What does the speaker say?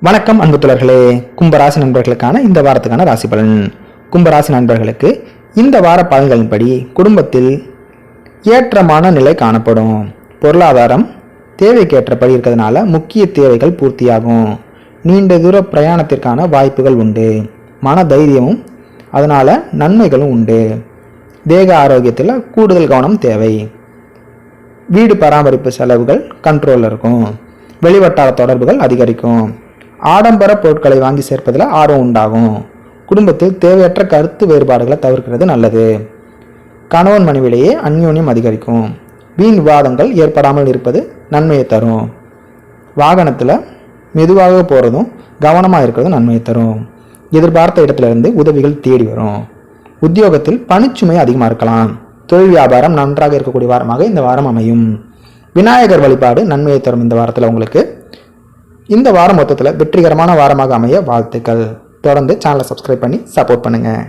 வணக்கம் அன்புத்தோழர்களே. கும்பராசி நண்பர்களுக்கான இந்த வாரத்துக்கான ராசி பலன். கும்பராசி நண்பர்களுக்கு இந்த வார பலன்களின்படி குடும்பத்தில் ஏற்றமான நிலை காணப்படும். பொருளாதாரம் தேவைக்கேற்றபடி இருக்கிறதுனால முக்கிய தேவைகள் பூர்த்தியாகும். நீண்ட தூர பிரயாணத்திற்கான வாய்ப்புகள் உண்டு. மன தைரியமும் அதனால் நன்மைகளும் உண்டு. தேக ஆரோக்கியத்தில் கூடுதல் கவனம் தேவை. வீடு பராமரிப்பு செலவுகள் கண்ட்ரோலில் இருக்கும். வெளிவட்டார தொடர்புகள் அதிகரிக்கும். ஆடம்பர பொருட்களை வாங்கி சேர்ப்பதில் ஆர்வம் உண்டாகும். குடும்பத்தில் தேவையற்ற கருத்து வேறுபாடுகளை தவிர்க்கிறது நல்லது. கணவன் மனைவியிலேயே அந்யோன்யம் அதிகரிக்கும். வீண் விவாதங்கள் ஏற்படாமல் இருப்பது நன்மையை தரும். வாகனத்தில் மெதுவாக போகிறதும் கவனமாக இருக்கிறதும் நன்மையை தரும். எதிர்பார்த்த இடத்திலிருந்து உதவிகள் தேடி வரும். உத்தியோகத்தில் பணிச்சுமை அதிகமாக இருக்கலாம். தொழில் வியாபாரம் நன்றாக இருக்கக்கூடிய வாரமாக இந்த வாரம் அமையும். விநாயகர் வழிபாடு நன்மையை தரும். இந்த வாரத்தில் உங்களுக்கு இந்த வாரம் மொத்தத்தில் வெற்றிகரமான வாரமாக அமைய வாழ்த்துக்கள். தொடர்ந்து சேனலை சப்ஸ்கிரைப் பண்ணி சப்போர்ட் பண்ணுங்கள்.